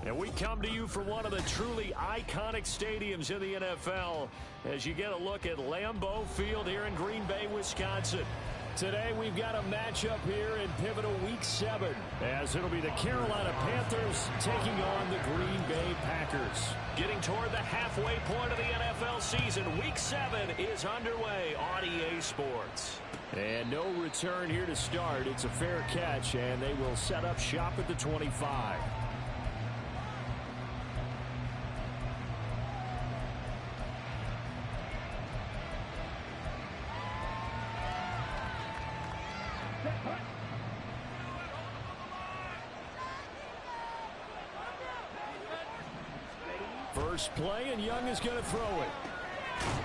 And we come to you from one of the truly iconic stadiums in the NFL as you get a look at Lambeau Field here in Green Bay, Wisconsin. Today we've got a matchup here in pivotal Week 7 as it'll be the Carolina Panthers taking on the Green Bay Packers. Getting toward the halfway point of the NFL season, Week 7 is underway on EA Sports. And no return here to start. It's a fair catch, and they will set up shop at the 25. First play, and Young is going to throw it.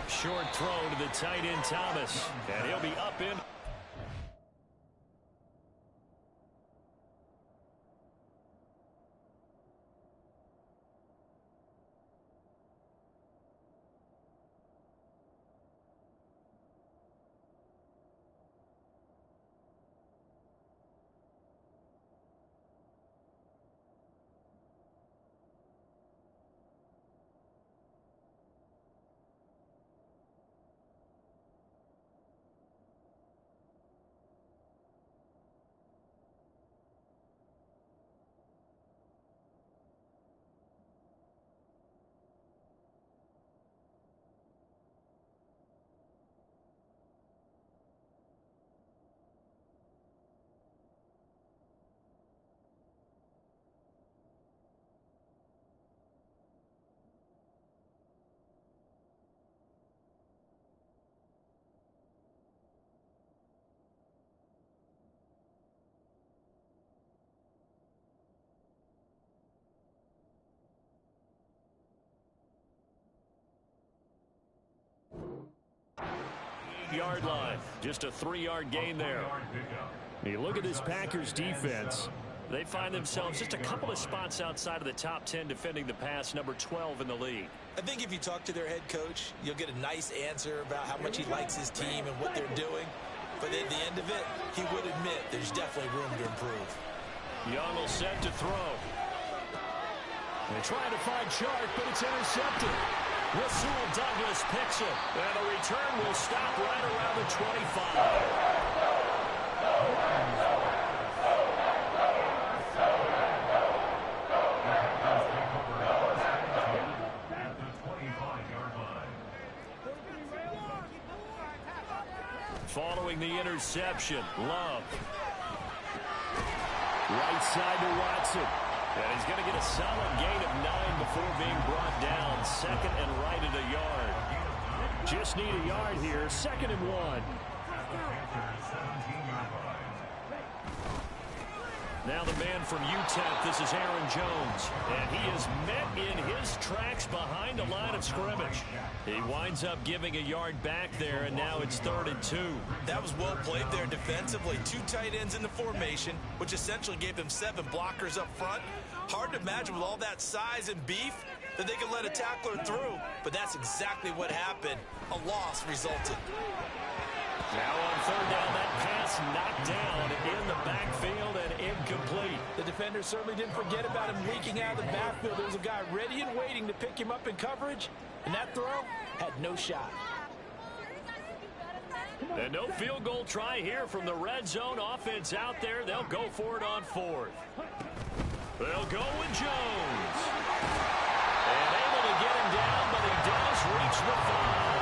Short throw to the tight end Thomas, and he'll be up in. Yard line. Just a 3-yard gain there. You look at this Packers defense. They find themselves just a couple of spots outside of the top 10 defending the pass, number 12 in the league. I think if you talk to their head coach, you'll get a nice answer about how much he likes his team and what they're doing. But at the end of it, he would admit there's definitely room to improve. Young will set to throw. They're trying to find Chark, but it's intercepted. Rasul Douglas picks it, and the return will stop right around the 25. Following the interception, Love. Right side to Watson. And he's going to get a solid gain of 9 before being brought down. Second and right at a yard. Just need a yard here. 2nd and 1. Now the man from UTEP, this is Aaron Jones. And he is met in his tracks behind the line of scrimmage. He winds up giving a yard back there, and now it's 3rd and 2. That was well played there defensively. 2 tight ends in the formation, which essentially gave them 7 blockers up front. Hard to imagine with all that size and beef that they could let a tackler through, but that's exactly what happened. A loss resulted. Now on 3rd down, that pass knocked down in the backfield and incomplete. The defender certainly didn't forget about him leaking out of the backfield. There was a guy ready and waiting to pick him up in coverage, and that throw had no shot. And no field goal try here from the red zone offense out there. They'll go for it on 4th. They'll go with Jones. And able to get him down, but he does reach the 5.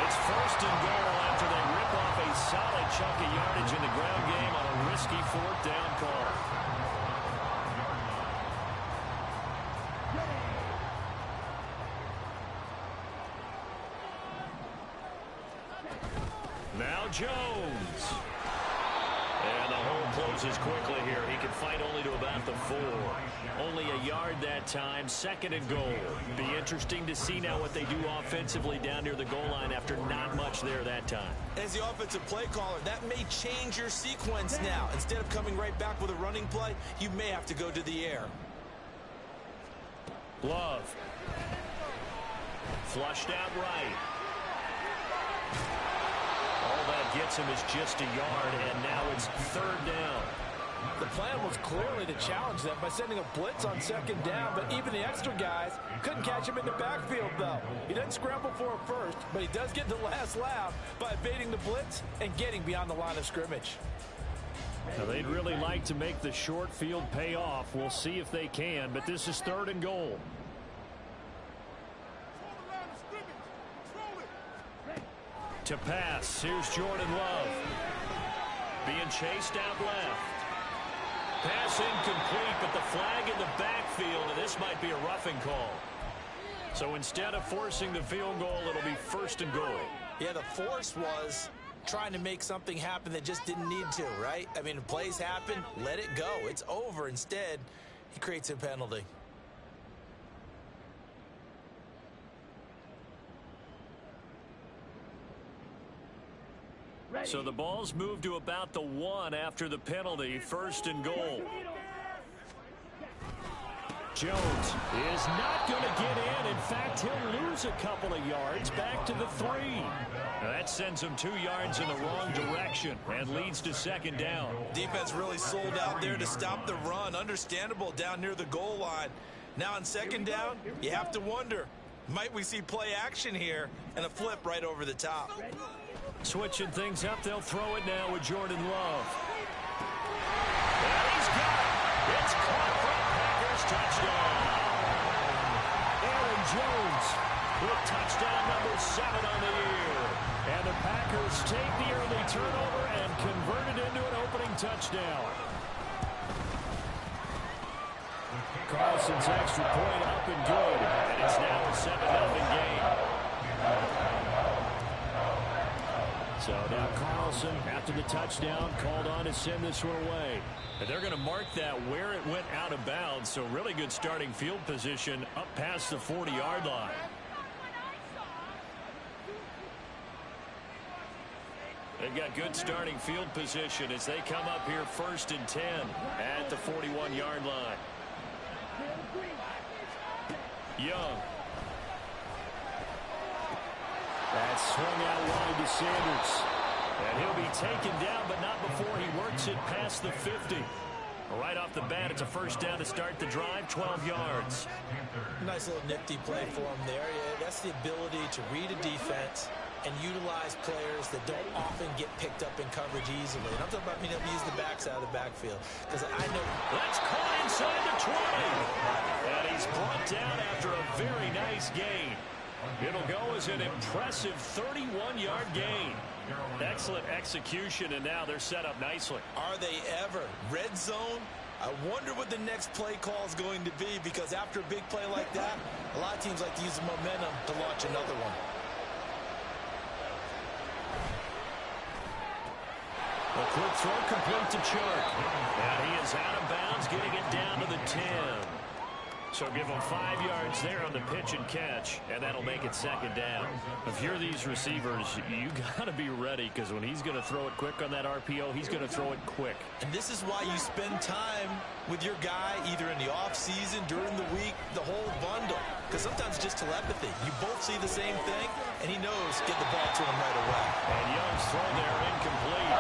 It's 1st and goal after they rip off a solid chunk of yardage in the ground game on a risky 4th down call. Now Jones. And the hole closes quickly here. He can fight only to about the 4. Only a yard that time. 2nd and goal. Be interesting to see now what they do offensively down near the goal line after not much there that time. As the offensive play caller, that may change your sequence now. Instead of coming right back with a running play, you may have to go to the air. Love. Flushed out right. All that gets him is just a yard, and now it's 3rd down. The plan was clearly to challenge them by sending a blitz on second down, but even the extra guys couldn't catch him in the backfield, though. He doesn't scramble for it first, but he does get the last laugh by evading the blitz and getting beyond the line of scrimmage. Now, they'd really like to make the short field pay off. We'll see if they can, but this is 3rd and goal. To pass, here's Jordan Love. Being chased out left. Pass incomplete, but the flag in the backfield, and this might be a roughing call. So instead of forcing the field goal, it'll be 1st and goal. Yeah, the force was trying to make something happen that just didn't need to, right? I mean, if plays happen, let it go. It's over. Instead, he creates a penalty. So the ball's moved to about the 1 after the penalty. 1st and goal. Jones is not going to get in. In fact, he'll lose a couple of yards back to the 3. Now that sends him 2 yards in the wrong direction and leads to 2nd down. Defense really sold out there to stop the run. Understandable down near the goal line. Now on 2nd down, you have to wonder, might we see play action here and a flip right over the top? Switching things up, they'll throw it now with Jordan Love. And he's got it. It's caught for a Packers touchdown. Aaron Jones with touchdown number 7 on the year. And the Packers take the early turnover and convert it into an opening touchdown. Carlson's extra point up and good. And it's now a 7-0 game. So now Carlson, after the touchdown, called on to send this one away. And they're going to mark that where it went out of bounds. So really good starting field position up past the 40-yard line. They've got good starting field position as they come up here 1st and 10 at the 41-yard line. Young. That's swung out wide to Sanders. And he'll be taken down, but not before he works it past the 50. Right off the bat, it's a 1st down to start the drive, 12 yards. Nice little nifty play for him there. Yeah, that's the ability to read a defense and utilize players that don't often get picked up in coverage easily. And I'm talking about being able to use the backside of the backfield. Because I know that's caught inside the 20. And he's brought down after a very nice gain. It'll go as an impressive 31-yard gain. Excellent execution, and now they're set up nicely. Are they ever? Red zone? I wonder what the next play call is going to be, because after a big play like that, a lot of teams like to use the momentum to launch another one. A quick throw complete to Chark. And he is out of bounds, getting it down to the 10. So give him 5 yards there on the pitch and catch, and that'll make it 2nd down. If you're these receivers, you got to be ready, because when he's going to throw it quick on that RPO, he's going to throw it quick. And this is why you spend time with your guy, either in the offseason, during the week, the whole bundle. Because sometimes it's just telepathy. You both see the same thing, and he knows get the ball to him right away. And Young's throw there incomplete.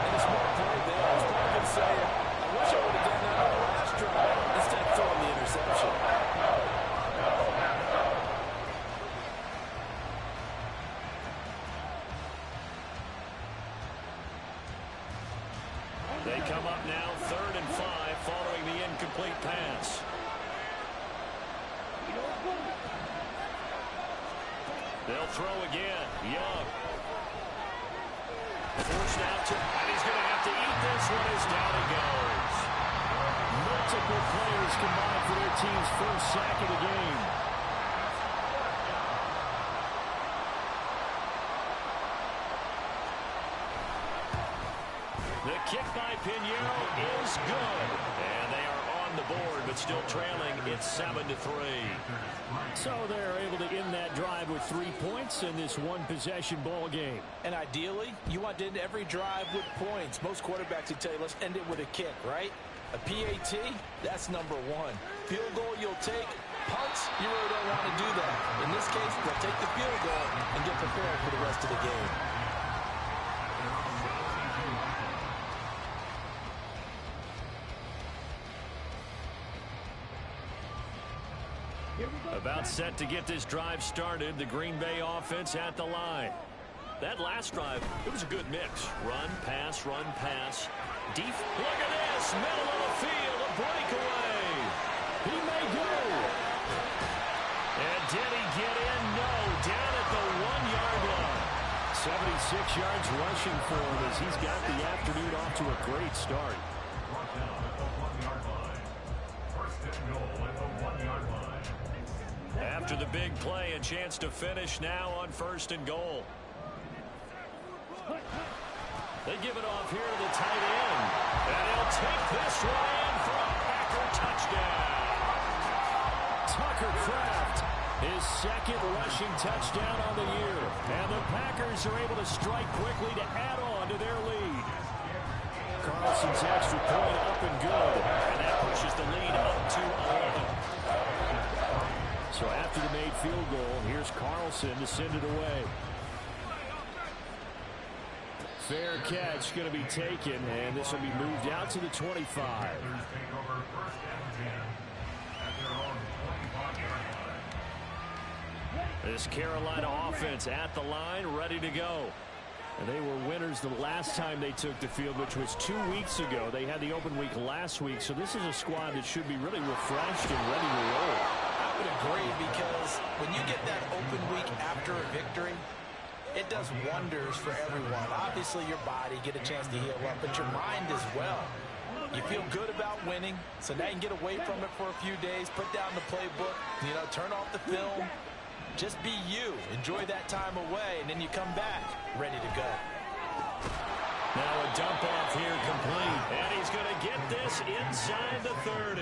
And it's more play there. He's probably been saying, I wish I would have done that on the last drive instead of throwing the interception. They come up now 3rd and 5 following the incomplete pass. They'll throw again. Young. Forced out to, and he's going to have to eat this one as down he goes. Multiple players combined for their team's 1st sack of the game. The kick by Pinheiro is good. And they are on the board, but still trailing. It's 7-3. So they're able to end that drive with 3 points in this one-possession ball game. And ideally, you want to end every drive with points. Most quarterbacks would tell you, let's end it with a kick, right? A PAT, that's number 1. Field goal you'll take. Punts, you really don't want to do that. In this case, they'll take the field goal and get prepared for the rest of the game. About set to get this drive started. The Green Bay offense at the line. That last drive, it was a good mix. Run, pass, run, pass. Deep. Look at this. Middle of the field. A breakaway. He may go. And did he get in? No. Down at the 1-yard line. 76 yards rushing for him as he's got the afternoon off to a great start. After the big play, a chance to finish now on 1st and goal. They give it off here to the tight end. And he'll take this one in for a Packer touchdown. Tucker Kraft, his second rushing touchdown on the year. And the Packers are able to strike quickly to add on to their lead. Carlson's extra point up and good. And that pushes the lead up to 11. So after the made field goal, here's Carlson to send it away. Fair catch going to be taken, and this will be moved out to the 25. This Carolina offense at the line, ready to go. And they were winners the last time they took the field, which was 2 weeks ago. They had the open week last week, so this is a squad that should be really refreshed and ready to roll. I would agree, because when you get that open week after a victory, it does wonders for everyone. Obviously, your body, get a chance to heal up, but your mind as well. You feel good about winning, so now you can get away from it for a few days, put down the playbook, turn off the film. Just be you. Enjoy that time away, and then you come back ready to go. Now a dump off here complete, and he's going to get this inside the 30.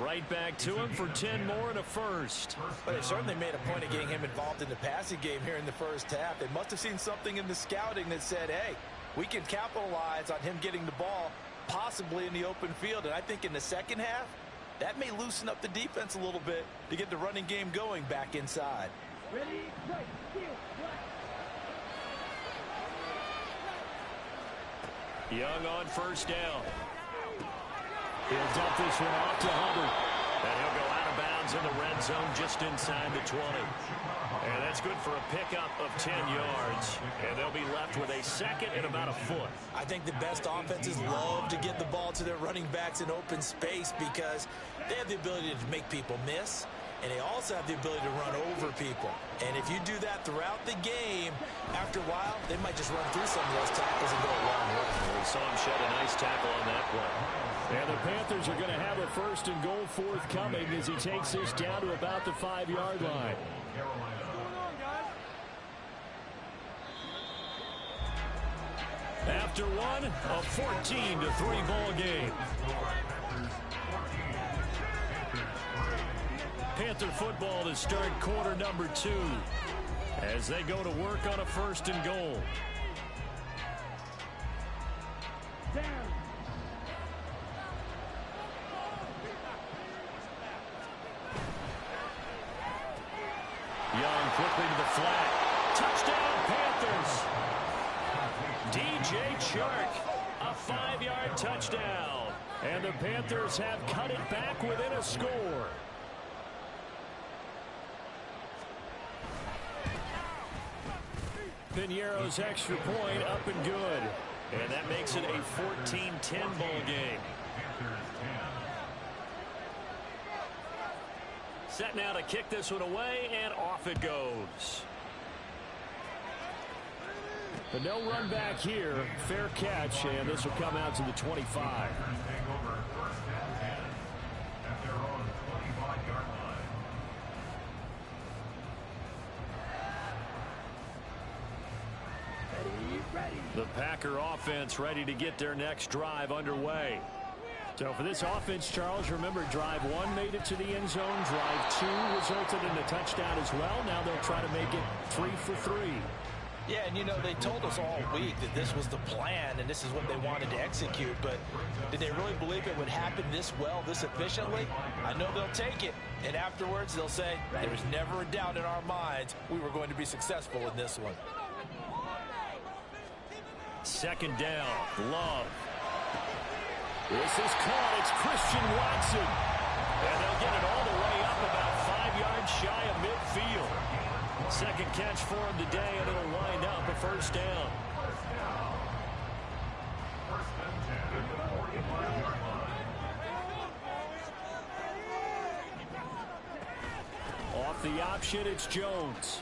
Right back to him for 10 more and a first. But they certainly made a point of getting him involved in the passing game here in the first half. They must have seen something in the scouting that said, hey, we can capitalize on him getting the ball possibly in the open field. And I think in the second half, that may loosen up the defense a little bit to get the running game going back inside. Ready, right, field, Young on first down. He'll dump this one off to Hubbard. And he'll go out of bounds in the red zone just inside the 20. And that's good for a pickup of 10 yards. And they'll be left with a second and about a foot. I think the best offenses love to get the ball to their running backs in open space because they have the ability to make people miss. And they also have the ability to run over people. And if you do that throughout the game, after a while, they might just run through some of those tackles and go a long way. We saw him shed a nice tackle on that play. And the Panthers are going to have a first and goal forthcoming as he takes this down to about the 5-yard line. After one, a 14-3 ball game. Panther football to start quarter number 2 as they go to work on a first and goal. Young quickly to the flat. Touchdown, Panthers. DJ Chark, a 5-yard touchdown. And the Panthers have cut it back within a score. Piñeiro's extra point up and good. And that makes it a 14-10 ball game. Set now to kick this one away, and off it goes. But no run back here. Fair catch, and this will come out to the 25. The Packer offense ready to get their next drive underway. So for this offense, Charles, remember drive 1 made it to the end zone. Drive 2 resulted in a touchdown as well. Now they'll try to make it 3 for 3. Yeah, and they told us all week that this was the plan and this is what they wanted to execute, but did they really believe it would happen this well, this efficiently? I know they'll take it, and afterwards they'll say, there was never a doubt in our minds we were going to be successful in this one. Second down, Love. This is caught. It's Christian Watson. And they'll get it all the way up about 5 yards shy of midfield. Second catch for him today, and it'll wind up a first down. Off the option, it's Jones.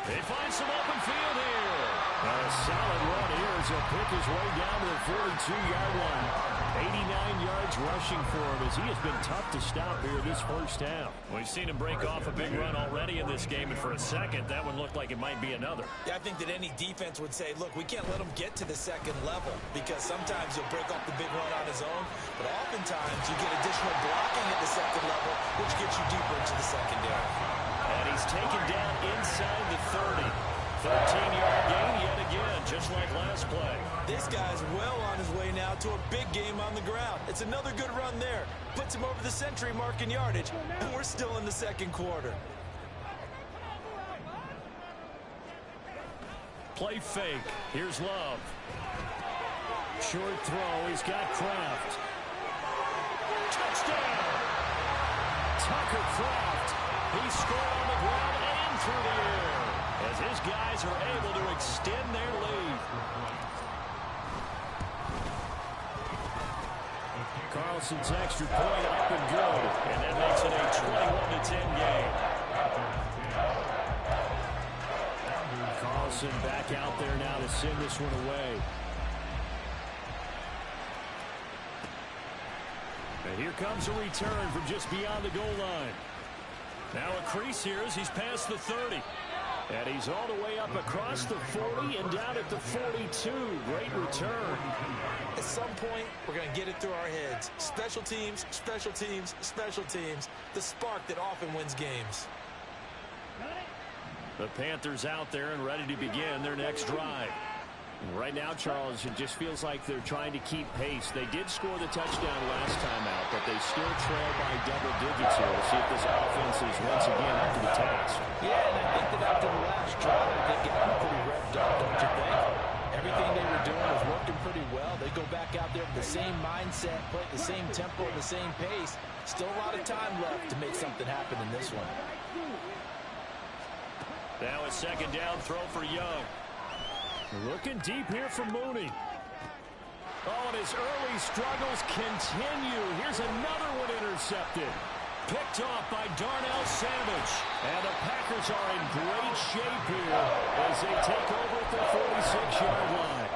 They find some open field here. And a solid run here as he'll pick his way down to the 42-yard line. 89 yards rushing for him as he has been tough to stop here this first half. We've seen him break off a big run already in this game, and for a second, that one looked like it might be another. Yeah, I think that any defense would say, look, we can't let him get to the second level because sometimes he'll break off the big run on his own, but oftentimes you get additional blocking at the second level, which gets you deeper into the secondary. And he's taken down inside the 30. 13-yard gain yet again, just like last play. This guy's well on his way now to a big game on the ground. It's another good run there. Puts him over the century mark in yardage, and we're still in the second quarter. Play fake. Here's Love. Short throw. He's got Kraft. Touchdown! Tucker Kraft. He scored on the ground and through the air as his guys are able to extend their lead. Carlson's extra point up and good, and that makes it a 21-10 game. Carlson back out there now to send this one away. And here comes a return from just beyond the goal line. Now a crease here as he's past the 30. And he's all the way up across the 40 and down at the 42. Great return. At some point, we're going to get it through our heads. Special teams, special teams, special teams. The spark that often wins games. The Panthers out there and ready to begin their next drive. Right now, Charles, it just feels like they're trying to keep pace. They did score the touchdown last time out, but they still trail by double digits here. We'll see if this offense is once again up to the task. Yeah, and I think that after the last drive, they got pretty revved up, don't you think? Everything they were doing was working pretty well. They go back out there with the same mindset, play at the same tempo, the same pace. Still a lot of time left to make something happen in this one. Now a second down throw for Young. Looking deep here for Mooney. Oh, and his early struggles continue. Here's another one intercepted. Picked off by Darnell Savage. And the Packers are in great shape here as they take over at the 46-yard line.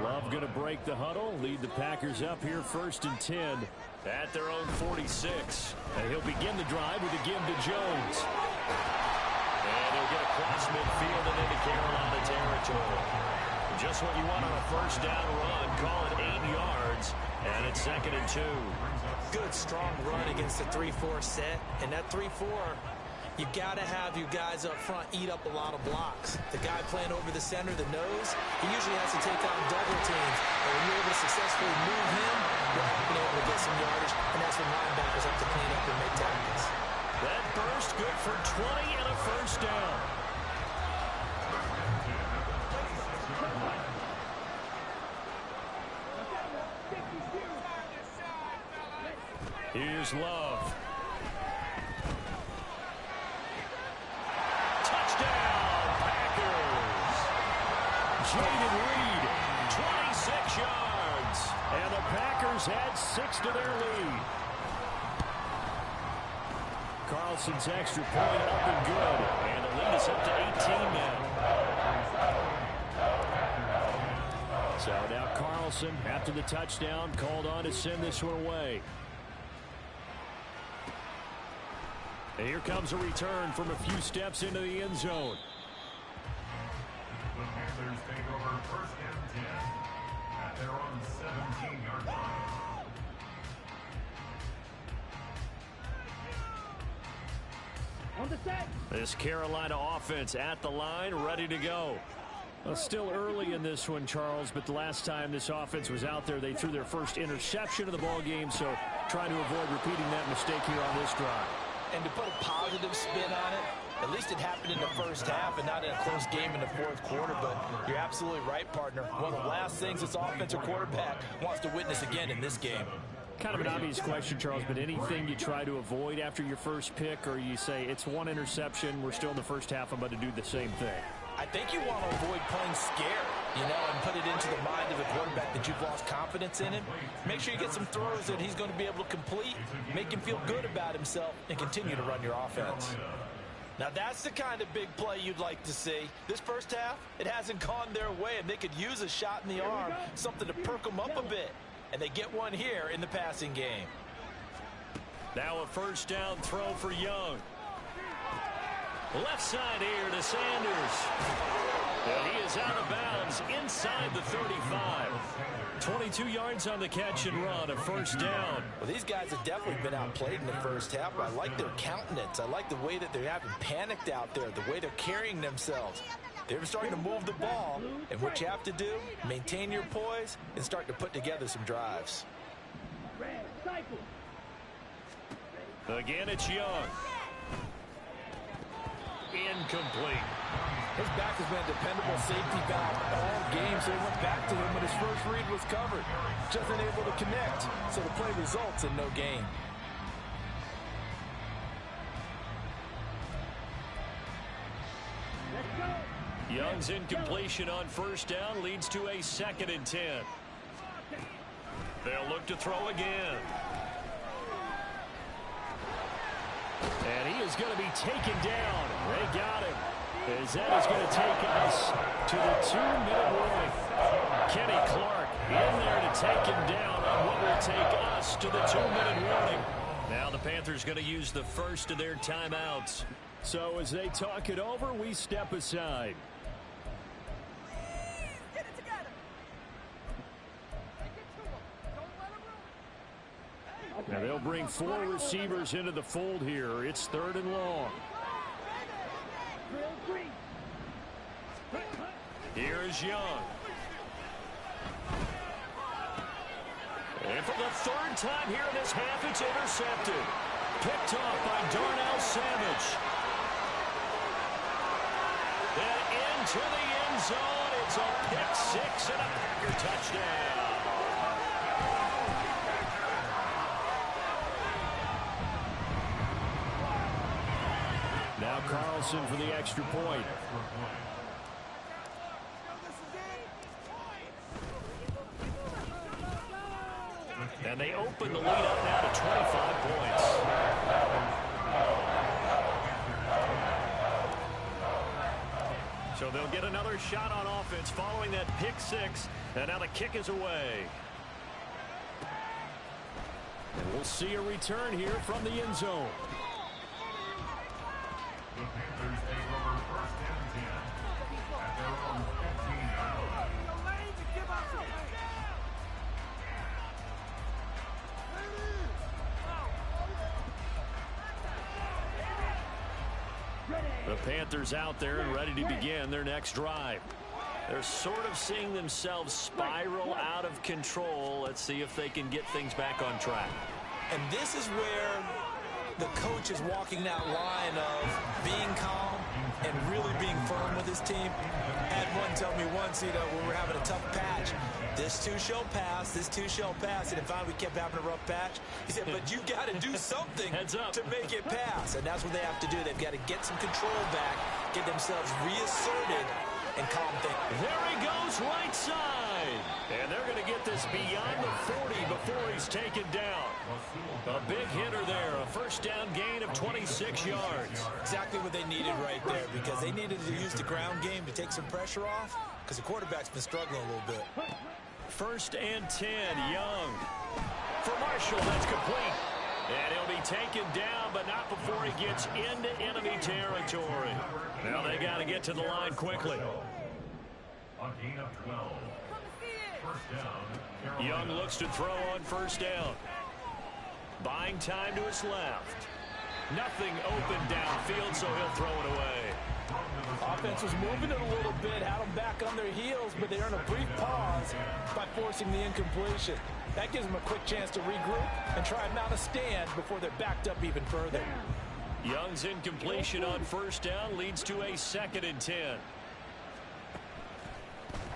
Love going to break the huddle, lead the Packers up here 1st and 10 at their own 46. And he'll begin the drive with a give to Jones. And he'll get across midfield and into Carolina territory. Just what you want on a first down run. Call it 8 yards, and it's 2nd and 2. Good, strong run against the 3-4 set. And that 3-4, you got to have your guys up front eat up a lot of blocks. The guy playing over the center, the nose, he usually has to take on double teams. And when you're able to successfully move him, you're often able to get some yardage, and that's when linebackers have to clean up and make tackles. That burst good for 20 and a first down. Here's Love. Touchdown, Packers. Jaden Reed, 26 yards. And the Packers add 6 to their lead. Carlson's extra point up and good. And the lead is up to 18 now. So now Carlson, after the touchdown, called on to send this one away. And here comes a return from a few steps into the end zone. The Panthers take over 1st and 10 at their own 17-yard line. On the set. This Carolina offense at the line, ready to go. Well, still early in this one, Charles, but the last time this offense was out there, they threw their first interception of the ball game, so trying to avoid repeating that mistake here on this drive. And to put a positive spin on it, At least it happened in the first half and not in a close game in the fourth quarter. But you're absolutely right, partner. One of the last things this offensive quarterback wants to witness again in this game. Kind of an obvious question, Charles, but anything you try to avoid after your first pick, or you say it's one interception, we're still in the first half, I'm about to do the same thing? I think you want to avoid playing scared, and put it into the mind of the quarterback that you've lost confidence in him. Make sure you get some throws that he's going to be able to complete, make him feel good about himself, and continue to run your offense. Now that's the kind of big play you'd like to see. This first half, it hasn't gone their way, and they could use a shot in the arm, something to perk them up a bit. And they get one here in the passing game. Now a first down throw for Young. Left side here to Sanders. And he is out of bounds inside the 35. 22 yards on the catch and run, a first down. Well, these guys have definitely been outplayed in the first half. I like their countenance. I like the way that they're having panicked out there, the way they're carrying themselves. They're starting to move the ball, and what you have to do, maintain your poise and start to put together some drives. Again, it's Young. Incomplete. His back has been a dependable safety valve all game, so he went back to him when his first read was covered. Just unable to connect, so the play results in no gain. Young's incompletion on first down leads to a 2nd and 10. They'll look to throw again. And he is going to be taken down. They got him. As that is going to take us to the 2-minute warning. Kenny Clark in there to take him down on what will take us to the 2-minute warning. Now the Panthers going to use the first of their timeouts. So as they talk it over, we step aside. Now they'll bring 4 receivers into the fold here. It's 3rd and long. Here's Young. And for the 3rd time here in this half, it's intercepted. Picked off by Darnell Savage. And into the end zone. It's a pick 6 and a Packer touchdown. Now Carlson for the extra point. And they open the lead up now to 25 points. So they'll get another shot on offense following that pick 6. And now the kick is away. And we'll see a return here from the end zone. The Panthers take over 1st and 10 at their own 15-yard line. The Panthers out there and ready to begin their next drive. They're sort of seeing themselves spiral out of control. Let's see if they can get things back on track. And this is where the coach is walking that line of being calm and really being firm with his team. I had one tell me once, when we were having a tough patch, this too shall pass, this too shall pass. And finally we kept having a rough patch. He said, but you got to do something to make it pass. And that's what they have to do. They've got to get some control back, get themselves reasserted, and calm things. There he goes, right side. And they're going to get this beyond the 40 before he's taken down. A big hitter there, a first down gain of 26 yards. Exactly what they needed right there, because they needed to use the ground game to take some pressure off, because the quarterback's been struggling a little bit. 1st and 10, Young. For Marshall, that's complete. And he'll be taken down, but not before he gets into enemy territory. Now they got to get to the line quickly. A gain of 12. First down. Young looks to throw on first down. Buying time to his left. Nothing open downfield, so he'll throw it away. Offense was moving it a little bit, had them back on their heels, but they earned a brief pause by forcing the incompletion. That gives them a quick chance to regroup and try and mount a stand before they're backed up even further. Young's incompletion on first down leads to a 2nd and 10.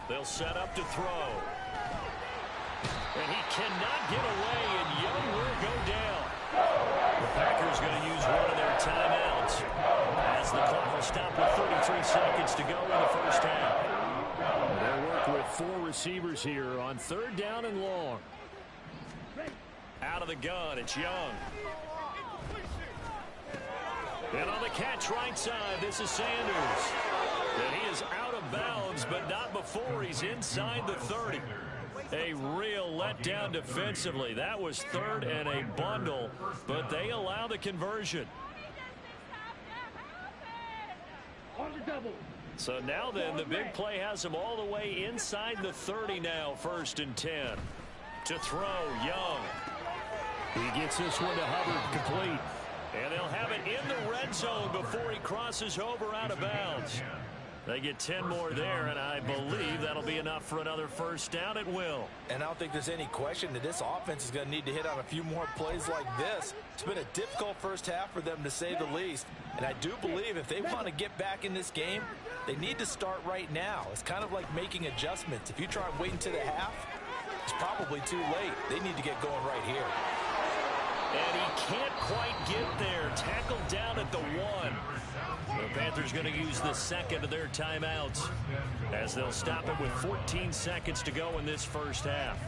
They'll set up to throw. And he cannot get away, and Young will go down. The Packers going to use one of their timeouts as the clock will stop with 33 seconds to go in the first half. They'll work with 4 receivers here on 3rd down and long. Out of the gun, it's Young. And on the catch right side, this is Sanders. And he is out of bounds, but not before he's inside the 30. A real letdown defensively. That was 3rd and a bundle, but they allow the conversion. So now then, the big play has him all the way inside the 30 now, 1st and 10. To throw, Young. He gets this one to Hubbard, complete. And they'll have it in the red zone before he crosses over out of bounds. They get 10 more there, and I believe that'll be enough for another first down at will. And I don't think there's any question that this offense is going to need to hit on a few more plays like this. It's been a difficult first half for them, to say the least. And I do believe if they want to get back in this game, they need to start right now. It's kind of like making adjustments. If you try and wait until the half, it's probably too late. They need to get going right here. And he can't quite get there. Tackled down at the 1. The Panthers going to use the 2nd of their timeouts as they'll stop it with 14 seconds to go in this first half.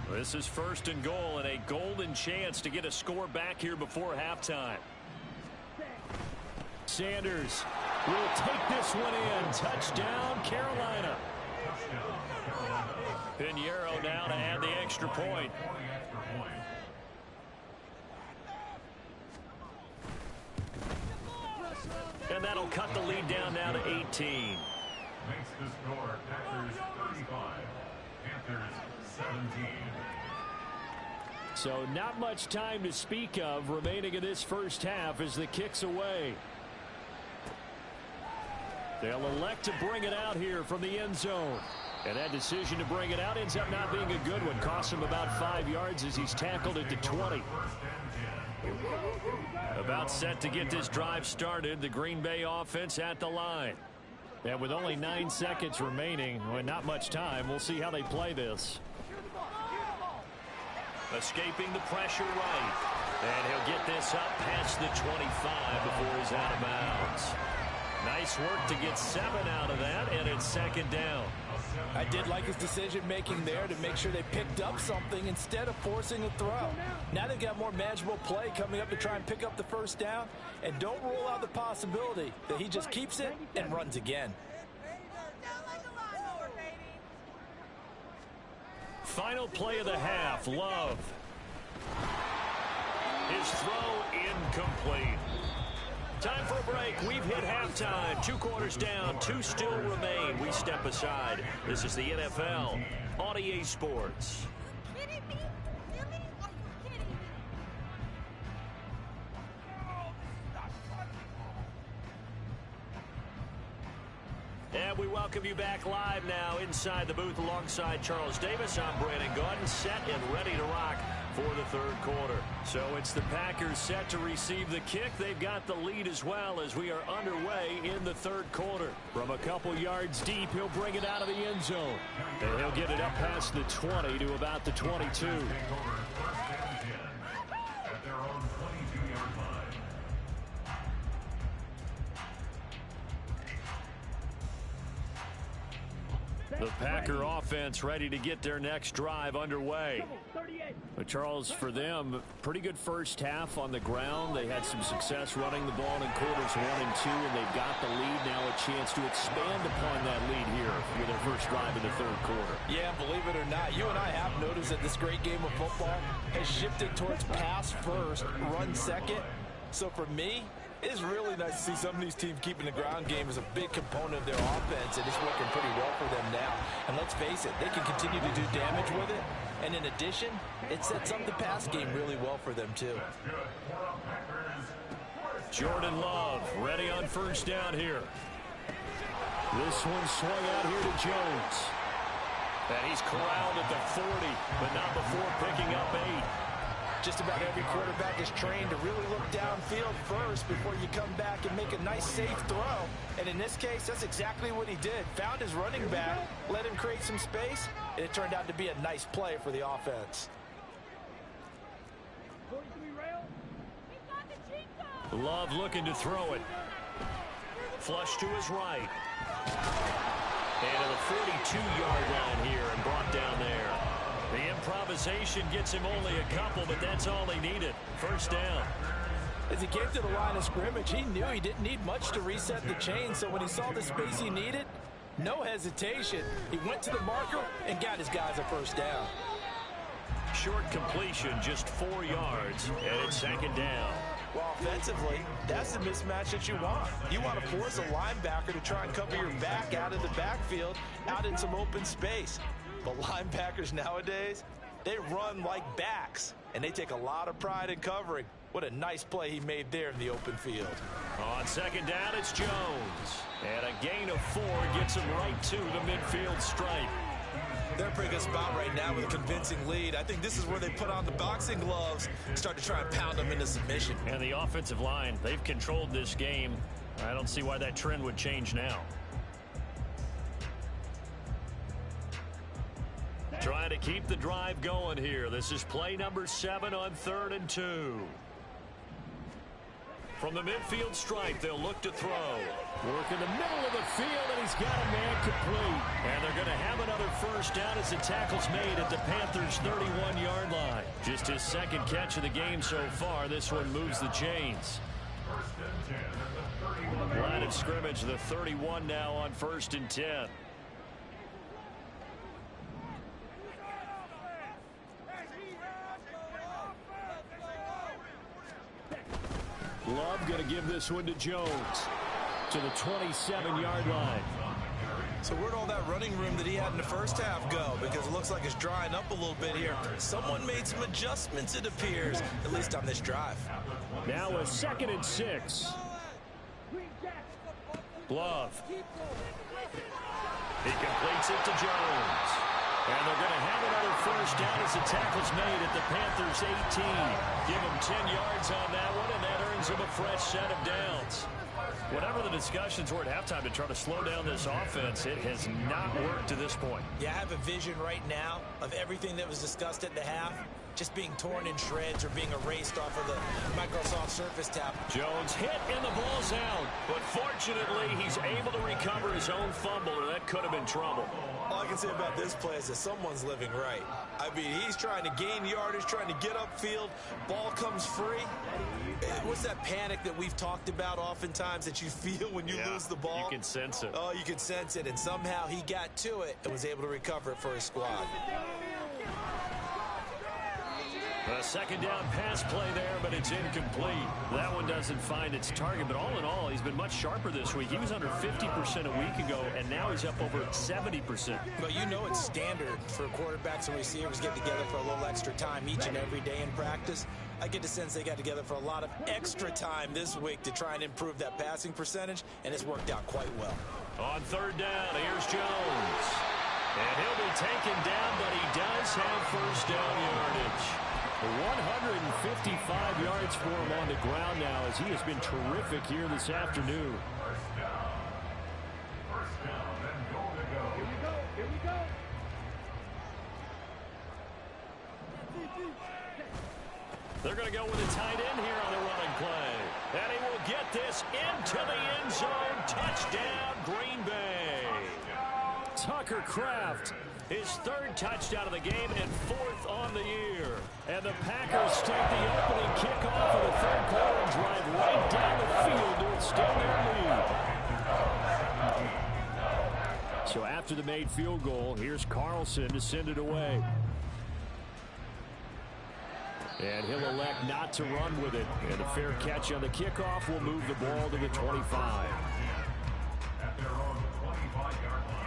This is 1st and goal and a golden chance to get a score back here before halftime. Sanders will take this one in. Touchdown, Carolina. Pinheiro now to add the extra point. And that'll cut the lead down now to 18. Makes the score Packers 35, Panthers 17. So not much time to speak of remaining in this first half as the kick's away. They'll elect to bring it out here from the end zone. And that decision to bring it out ends up not being a good one. Costs him about 5 yards as he's tackled at the 20. About set to get this drive started. The Green Bay offense at the line. And with only 9 seconds remaining, well, not much time, we'll see how they play this. Escaping the pressure right. And he'll get this up past the 25 before he's out of bounds. Nice work to get 7 out of that, and it's 2nd down. I did like his decision-making there to make sure they picked up something instead of forcing a throw. Now they've got more manageable play coming up to try and pick up the first down, and don't rule out the possibility that he just keeps it and runs again. Final play of the half, Love. His throw incomplete. Time for a break. We've hit halftime. 2 quarters down. 2 still remain. We step aside. This is the NFL on EA Sports. And we welcome you back live now inside the booth alongside Charles Davis. I'm Brandon Gaudin, set and ready to rock for the 3rd quarter. So it's the Packers set to receive the kick. They've got the lead as well as we are underway in the 3rd quarter. From a couple yards deep, he'll bring it out of the end zone. And he'll get it up past the 20 to about the 22. The Packer offense ready to get their next drive underway. But Charles, for them, pretty good first half on the ground. They had some success running the ball in quarters 1 and 2, and they've got the lead. Now a chance to expand upon that lead here with their first drive in the 3rd quarter. Yeah, believe it or not, you and I have noticed that this great game of football has shifted towards pass first, run second. So for me, it is really nice to see some of these teams keeping the ground game as a big component of their offense, and it's working pretty well for them now. And let's face it, they can continue to do damage with it. And in addition, it sets up the pass game really well for them, too. Jordan Love ready on first down here. This one swung out here to Jones. And he's corralled at the 40, but not before picking up 8. Just about every quarterback is trained to really look downfield first before you come back and make a nice, safe throw. And in this case, that's exactly what he did. Found his running back, let him create some space, and it turned out to be a nice play for the offense. Love looking to throw it. Flush to his right. And to the 42-yard line here and brought down there. The improvisation gets him only a couple, but that's all he needed. First down. As he came to the line of scrimmage, he knew he didn't need much to reset the chain, so when he saw the space he needed, no hesitation. He went to the marker and got his guys a first down. Short completion, just 4 yards, and it's second down. Well, offensively, that's the mismatch that you want. You want to force a linebacker to try and cover your back out of the backfield, out in some open space. But linebackers nowadays, they run like backs, and they take a lot of pride in covering. What a nice play he made there in the open field. On second down, it's Jones. And a gain of 4 gets him right to the midfield stripe. They're in a pretty good spot right now with a convincing lead. I think this is where they put on the boxing gloves and start to try and pound them into submission. And the offensive line, they've controlled this game. I don't see why that trend would change now. Trying to keep the drive going here. This is play number 7 on 3rd and 2. From the midfield stripe, they'll look to throw. Work in the middle of the field, and he's got a man complete. And they're going to have another first down as the tackle's made at the Panthers' 31-yard line. Just his second catch of the game so far. This one moves the chains. Line of scrimmage, the 31 now on 1st and 10. Love going to give this one to Jones to the 27-yard line. So where'd all that running room that he had in the first half go? Because it looks like it's drying up a little bit here. Someone made some adjustments, it appears, at least on this drive. Now a 2nd and 6. Love. He completes it to Jones. And they're going to have another first down as the tackle's made at the Panthers' 18. Give him 10 yards on that one, and that earns him a fresh set of downs. Whatever the discussions were at halftime to try to slow down this offense, it has not worked to this point. Yeah, I have a vision right now of everything that was discussed at the half just being torn in shreds or being erased off of the Microsoft Surface tablet. Jones hit and the ball's out. But fortunately, he's able to recover his own fumble, or that could have been trouble. All I can say about this play is that someone's living right. I mean, he's trying to gain yardage, trying to get upfield. Ball comes free. What's that panic that we've talked about oftentimes that you feel when you lose the ball? You can sense it. Oh, you can sense it. And somehow he got to it and was able to recover it for his squad. A second down pass play there, but it's incomplete. That one doesn't find its target, but all in all, he's been much sharper this week. He was under 50% a week ago, and now he's up over 70%. But you know it's standard for quarterbacks and receivers get together for a little extra time each and every day in practice. I get the sense they got together for a lot of extra time this week to try and improve that passing percentage, and it's worked out quite well. On third down, here's Jones. And he'll be taken down, but he does have first down yardage. 155 yards for him on the ground now as he has been terrific here this afternoon. First down and goal to go. Here we go. Here we go. They're going to go with a tight end here on the running play. And he will get this into the end zone. Touchdown, Green Bay. Tucker Kraft, his 3rd touchdown of the game and 4th on the year. And the Packers take the opening kickoff of the 3rd quarter and drive right down the field to extend their lead. So after the made field goal, here's Carlson to send it away. And he'll elect not to run with it. And a fair catch on the kickoff will move the ball to the 25. At their own 25-yard line.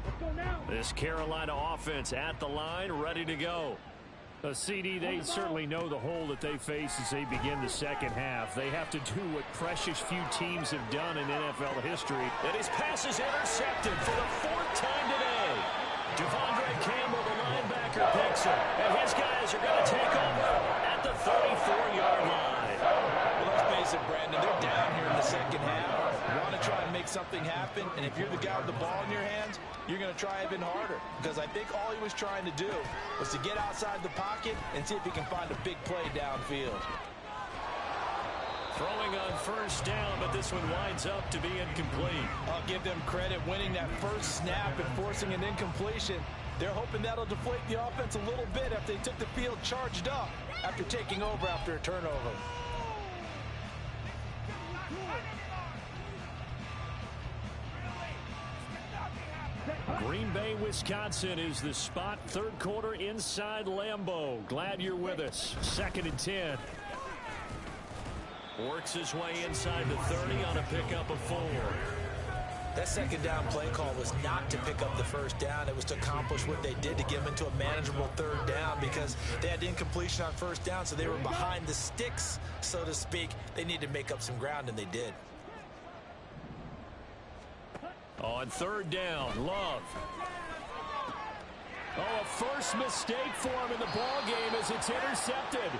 Let's go now. This Carolina offense at the line, ready to go. CD, they certainly know the hole that they face as they begin the second half. They have to do what precious few teams have done in NFL history. And his pass is intercepted for the fourth time today. Devondre Campbell, the linebacker, picks it. And his guys are going to take over at the 34-yard line. Well, let's face it, Brandon, they're down here in the second half. You want to try and make something happen, and if you're the guy with the ball in your hands, you're going to try even harder, because I think all he was trying to do was to get outside the pocket and see if he can find a big play downfield. Throwing on first down, but this one winds up to be incomplete. I'll give them credit winning that first snap and forcing an incompletion. They're hoping that'll deflate the offense a little bit after they took the field charged up after taking over after a turnover. Green Bay, Wisconsin is the spot. Third quarter inside Lambeau. Glad you're with us. 2nd and 10. Works his way inside the 30 on a pickup of 4. That second down play call was not to pick up the first down. It was to accomplish what they did to get them into a manageable third down, because they had incompletion on first down, so they were behind the sticks, so to speak. They needed to make up some ground, and they did. On third down, Love. Oh, a first mistake for him in the ball game as it's intercepted.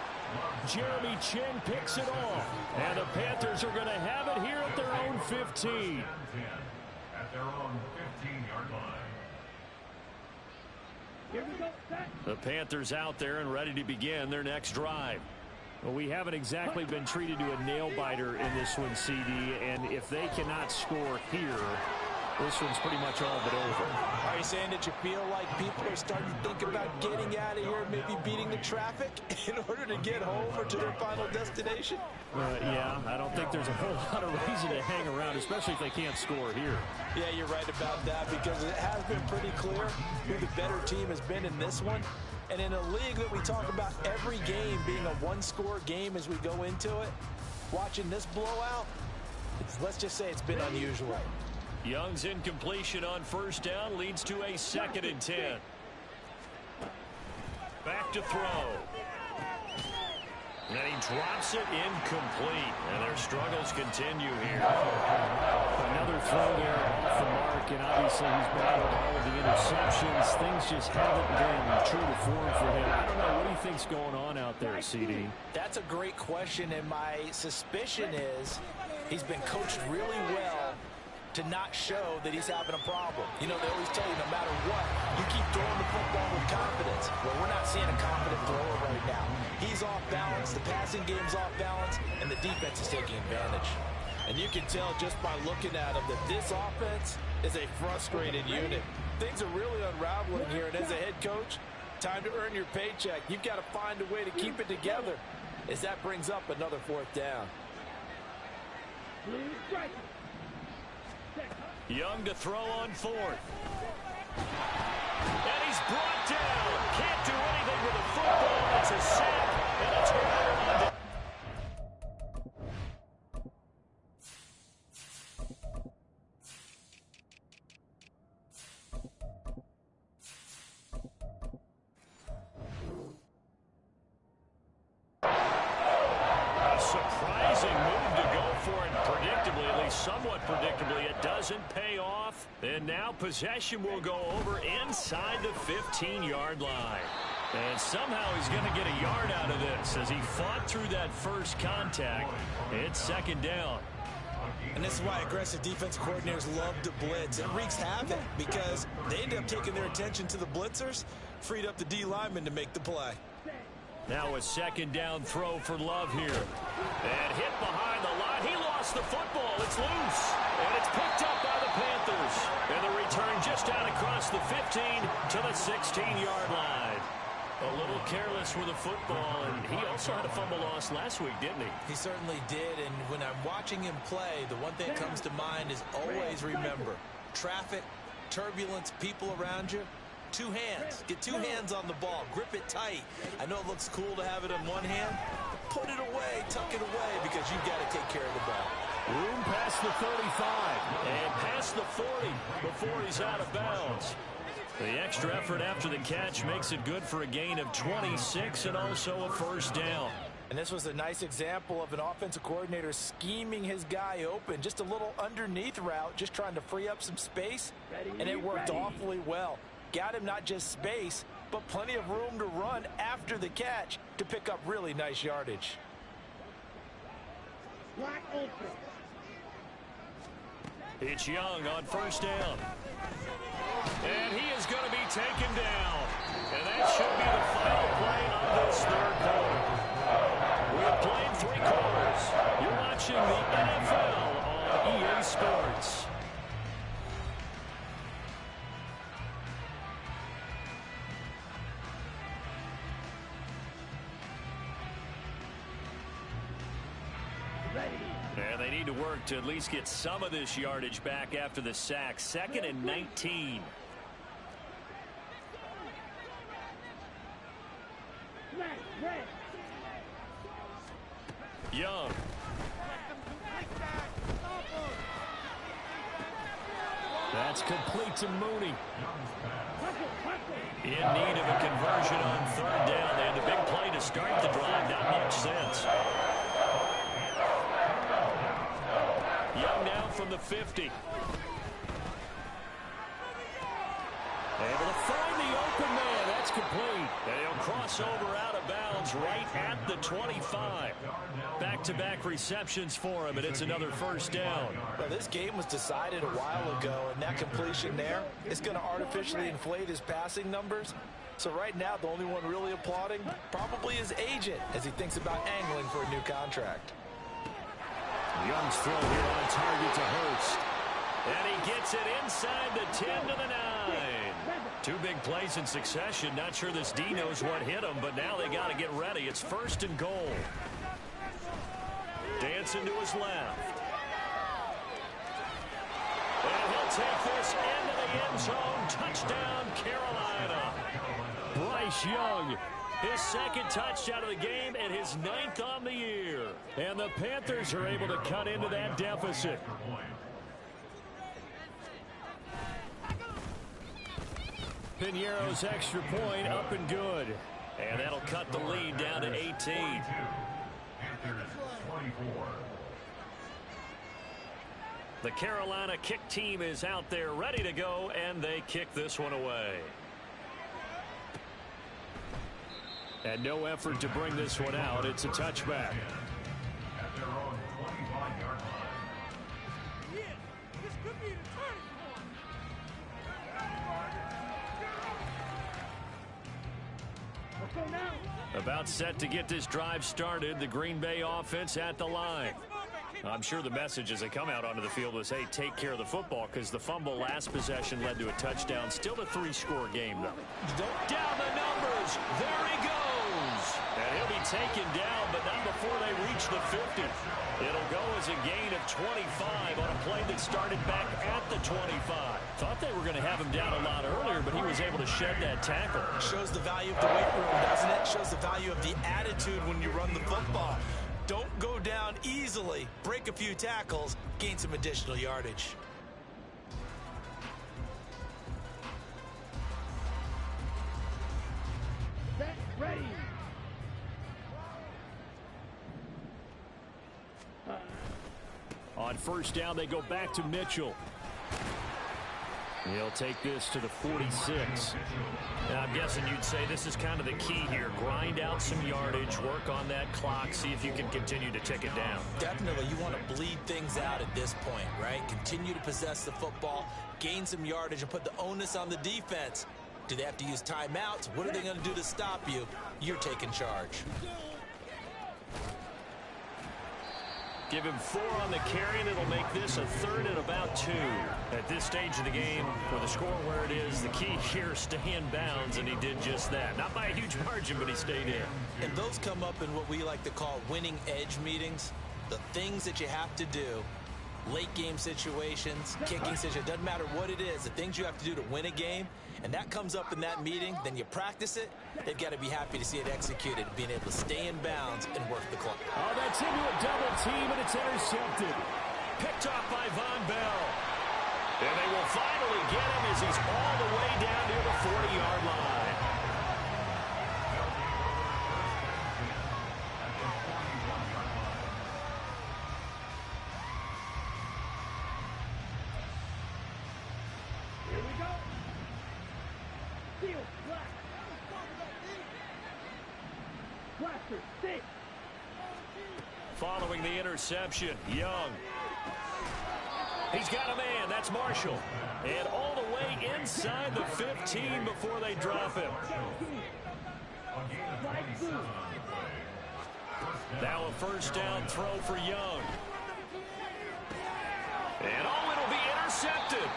Jeremy Chin picks it off. And the Panthers are going to have it here at their own 15. At their own 15-yard line. Here we go. The Panthers out there and ready to begin their next drive. Well, we haven't exactly been treated to a nail-biter in this one, CD. And if they cannot score here, this one's pretty much all but over. Are you saying that you feel like people are starting to think about getting out of here, maybe beating the traffic in order to get home or to their final destination? Yeah, I don't think there's a whole lot of reason to hang around, especially if they can't score here. Yeah, you're right about that, because it has been pretty clear who the better team has been in this one. And in a league that we talk about every game being a one-score game as we go into it, watching this blowout, let's just say it's been unusual. Young's incompletion on first down leads to a 2nd and 10. Back to throw. And he drops it incomplete. And their struggles continue here. Another throw there off the mark, and obviously he's battled all of the interceptions. Things just haven't been true to form for him. I don't know, what do you think's going on out there, CD? That's a great question, and my suspicion is he's been coached really well to not show that he's having a problem. You know, they always tell you no matter what, you keep throwing the football with confidence. Well, we're not seeing a confident thrower right now. He's off balance, the passing game's off balance, and the defense is taking advantage. And you can tell just by looking at him that this offense is a frustrated unit. Things are really unraveling here, and as a head coach, time to earn your paycheck. You've got to find a way to keep it together, as that brings up another 4th down. Young to throw on 4th. And he's brought down. Can't do anything with the football. It's a sack and a turnover. A surprising move to go for it predictably, at least somewhat predictably. It doesn't pay off. And now possession will go over inside the 15-yard line. And somehow he's going to get a yard out of this as he fought through that first contact. It's 2nd down. And this is why aggressive defense coordinators love to blitz. It wreaks havoc because they end up taking their attention to the blitzers, freed up the D lineman to make the play. Now a 2nd down throw for Love here. And hit behind the line. He lost the football. It's loose. And it's picked up by the Panthers. And the return just out across the 15 to the 16-yard line. A little careless with the football, and he also had a fumble loss last week, didn't he? He certainly did, and when I'm watching him play, the one thing that comes to mind is always remember, traffic, turbulence, people around you, 2 hands. Get 2 hands on the ball. Grip it tight. I know it looks cool to have it in one hand. Put it away, tuck it away, because you've got to take care of the ball. Room past the 35 and past the 40 before he's out of bounds. The extra effort after the catch makes it good for a gain of 26 and also a first down. And this was a nice example of an offensive coordinator scheming his guy open. Just a little underneath route, just trying to free up some space, and it worked awfully well. Got him not just space, but plenty of room to run after the catch to pick up really nice yardage. It's Young on first down. And he is going to be taken down. And that should be the final play of this third quarter. We have played 3 quarters. You're watching the NFL on EA Sports. And they need to work to at least get some of this yardage back after the sack. 2nd and 19. Young. That's complete to Mooney. In need of a conversion on 3rd down. They had the big play to start the drive. Not much sense. Young now from the 50. Able to find the open man. That's complete. And he'll cross over out of bounds right at the 25. Back-to-back receptions for him, and it's another first down. Well, this game was decided a while ago, and that completion there is going to artificially inflate his passing numbers. So right now, the only one really applauding probably his agent as he thinks about angling for a new contract. Young's throw here on target to Hurst. And he gets it inside the 10 to the 9. 2 big plays in succession. Not sure this D knows what hit him, but now they got to get ready. It's 1st and goal. Dancing to his left. And he'll take this into the end zone. Touchdown, Carolina. Bryce Young. His 2nd touchdown of the game and his 9th on the year. And the Panthers are able to cut into that deficit. Piñeiro's extra point up and good. And that'll cut the lead down to 18. The Carolina kick team is out there ready to go, and they kick this one away. And no effort to bring this one out. It's a touchback. At their own 25-yard line. Yeah, this could be the turning point. Let's go now. About set to get this drive started. The Green Bay offense at the line. I'm sure the message as they come out onto the field was, hey, take care of the football, because the fumble last possession led to a touchdown. Still a 3-score game, though. Down the numbers. There he goes. And he'll be taken down, but not before they reach the 50. It'll go as a gain of 25 on a play that started back at the 25. Thought they were going to have him down a lot earlier, but he was able to shed that tackle. Shows the value of the weight room, doesn't it? Shows the value of the attitude when you run the football. Don't go down easily. Break a few tackles. Gain some additional yardage. Set, ready. On first down, they go back to Mitchell. He'll take this to the 46. Now, I'm guessing you'd say this is kind of the key here. Grind out some yardage, work on that clock, see if you can continue to tick it down. Definitely, you want to bleed things out at this point, right? Continue to possess the football, gain some yardage, and put the onus on the defense. Do they have to use timeouts? What are they going to do to stop you? You're taking charge. Give him 4 on the carry, and it'll make this a 3rd and about 2. At this stage of the game, with the score where it is, the key here, stay in bounds, and he did just that. Not by a huge margin, but he stayed in. And those come up in what we like to call winning edge meetings. The things that you have to do, late game situations, kicking situations, doesn't matter what it is, the things you have to do to win a game, and that comes up in that meeting, then you practice it. They've got to be happy to see it executed, being able to stay in bounds and work the clock. Oh, that's into a double team, and it's intercepted. Picked off by Von Bell. And they will finally get him as he's all the way down near the 40-yard line. Here we go. Seal, black. Blaster, stick. Following the interception, Young. He's got a man. That's Marshall. And all the way inside the 15 before they drop him. Now a first down throw for Young. And it'll be intercepted.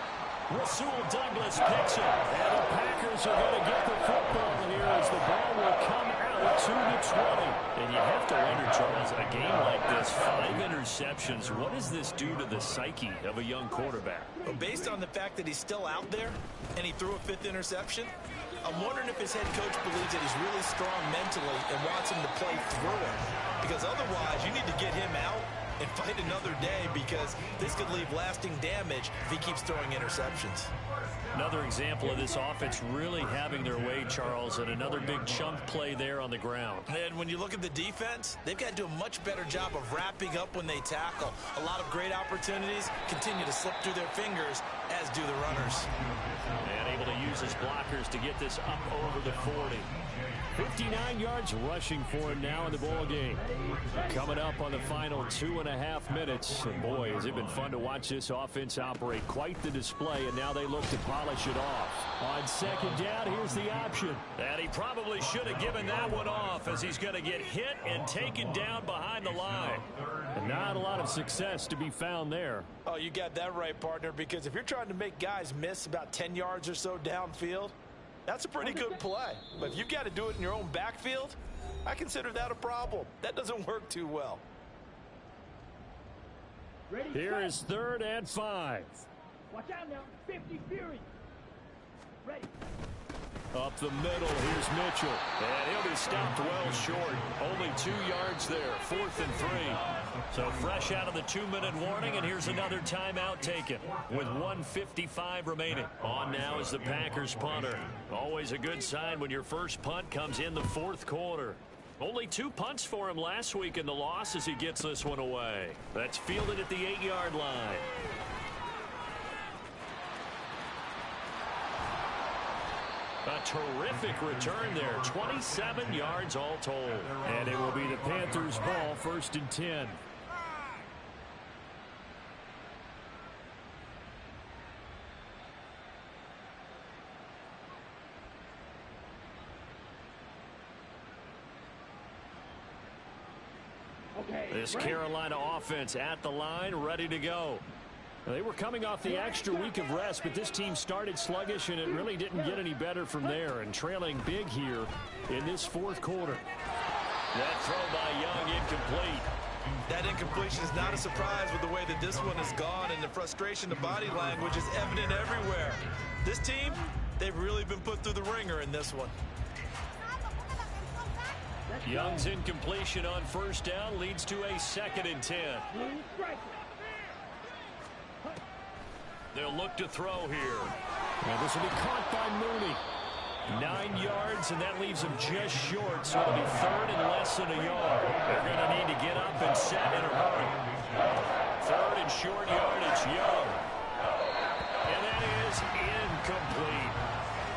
Rasul Douglas picks it. And the Packers are going to get the football here as the ball will come out to the 20. And you have to wonder, Charles, a game like this, 5 interceptions, what does this do to the psyche of a young quarterback? Well, based on the fact that he's still out there and he threw a 5th interception, I'm wondering if his head coach believes that he's really strong mentally and wants him to play through it. Because otherwise, you need to get him out and fight another day, because this could leave lasting damage if he keeps throwing interceptions. Another example of this offense really having their way, Charles, and another big chunk play there on the ground. And when you look at the defense, they've got to do a much better job of wrapping up when they tackle. A lot of great opportunities continue to slip through their fingers, as do the runners. And able to use his blockers to get this up over the 40. 59 yards rushing for him now in the ball game. Coming up on the final 2.5 minutes. And boy, has it been fun to watch this offense operate. Quite the display, and now they look to polish it off. On second down, here's the option. And he probably should have given that one off, as he's going to get hit and taken down behind the line. And not a lot of success to be found there. Oh, you got that right, partner, because if you're trying to make guys miss about 10 yards or so downfield, that's a pretty good play. But if you've got to do it in your own backfield, I consider that a problem. That doesn't work too well. Ready, Here is 3rd and 5. watch out now. 50 Fury. Ready. Up the middle, here's Mitchell. And he'll be stopped well short. Only 2 yards there, 4th and 3. So fresh out of the 2-minute warning, and here's another timeout taken with 1:55 remaining. On now is the Packers punter. Always a good sign when your first punt comes in the 4th quarter. Only 2 punts for him last week in the loss as he gets this one away. That's fielded at the 8-yard line. A terrific return there. 27 yards all told. And it will be the Panthers' ball, 1st and 10. Okay. This Carolina offense at the line, ready to go. They were coming off the extra week of rest, but this team started sluggish, and it really didn't get any better from there, and trailing big here in this 4th quarter. That throw by Young incomplete. That incompletion is not a surprise with the way that this one has gone, and the frustration, the body language is evident everywhere. This team, they've really been put through the ringer in this one. Young's incompletion on 1st down leads to a 2nd and 10. They'll look to throw here. And this will be caught by Mooney. 9 yards, and that leaves him just short, so it'll be 3rd and less than a yard. They're going to need to get up and set in a hurry. 3rd and short yardage, Young. And that is incomplete.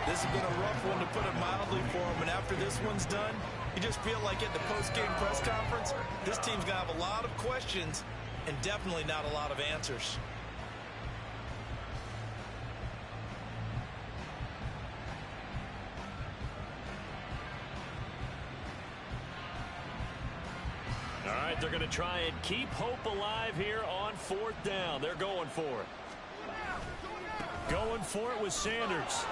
This has been a rough one, to put it mildly, for him, and after this one's done, you just feel like at the post-game press conference, this team's going to have a lot of questions and definitely not a lot of answers. All right, they're going to try and keep hope alive here on 4th down. They're going for it. Going for it with Sanders.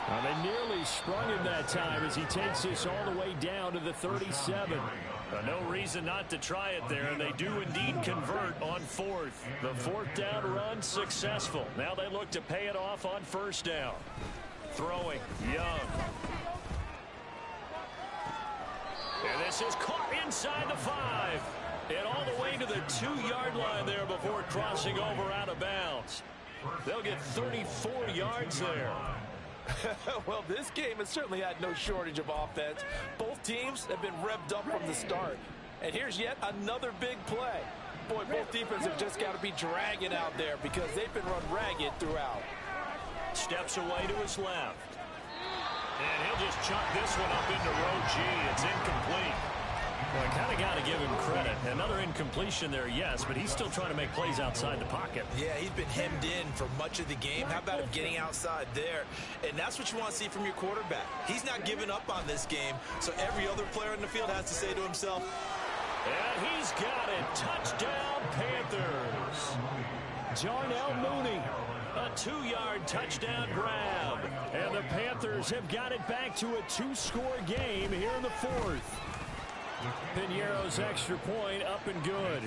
Well, they nearly sprung him that time as he takes this all the way down to the 37. No reason not to try it there, and they do indeed convert on 4th. The 4th down run successful. Now they look to pay it off on 1st down. Throwing, Young. And this is caught inside the 5. And all the way to the 2-yard line there before crossing over out of bounds. They'll get 34 yards there. Well, this game has certainly had no shortage of offense. Both teams have been revved up from the start. And here's yet another big play. Boy, both defenses have just got to be dragging out there because they've been run ragged throughout. Steps away to his left. And he'll just chuck this one up into row G. It's incomplete. Well, I kind of got to give him credit. Another incompletion there, yes, but he's still trying to make plays outside the pocket. Yeah, he's been hemmed in for much of the game. How about him getting outside there? And that's what you want to see from your quarterback. He's not giving up on this game, so every other player in the field has to say to himself, and he's got it. Touchdown, Panthers. Darnell Mooney, a 2-yard touchdown grab. And the Panthers have got it back to a 2-score game here in the 4th. Piñeiro's extra point up and good.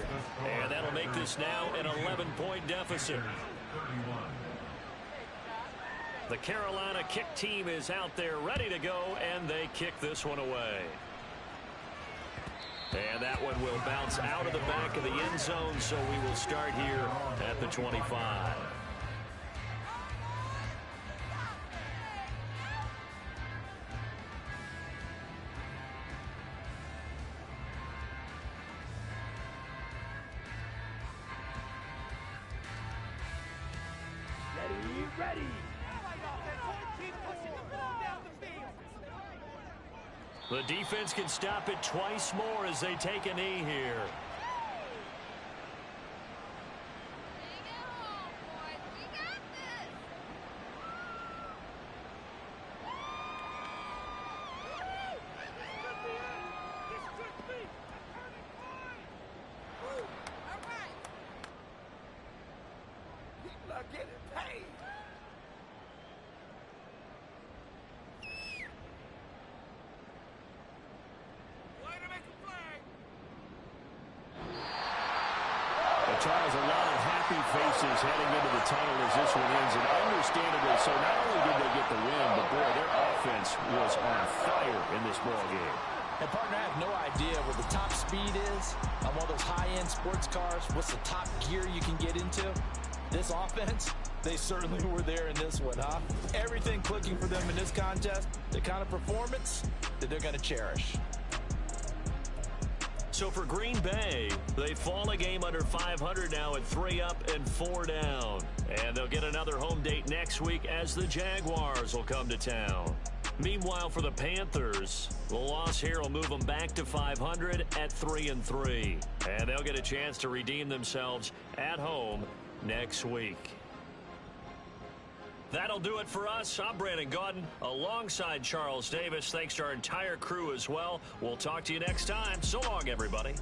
And that'll make this now an 11-point deficit. The Carolina kick team is out there ready to go, and they kick this one away. And that one will bounce out of the back of the end zone, so we will start here at the 25. Ready. The defense can stop it twice more as they take a knee here. Charles, a lot of happy faces heading into the tunnel as this one ends, and understandably so. Not only did they get the win, but boy, their offense was on fire in this ball game. And partner, I have no idea what the top speed is on one of those high-end sports cars. What's the top gear you can get into? This offense, they certainly were there in this one, huh? Everything clicking for them in this contest, the kind of performance that they're going to cherish. So for Green Bay, they fall a game under 500 now at 3 up and 4 down. And they'll get another home date next week as the Jaguars will come to town. Meanwhile, for the Panthers, the loss here will move them back to 500 at 3-3. And they'll get a chance to redeem themselves at home next week. That'll do it for us. I'm Brandon Gaudin alongside Charles Davis. Thanks to our entire crew as well. We'll talk to you next time. So long, everybody.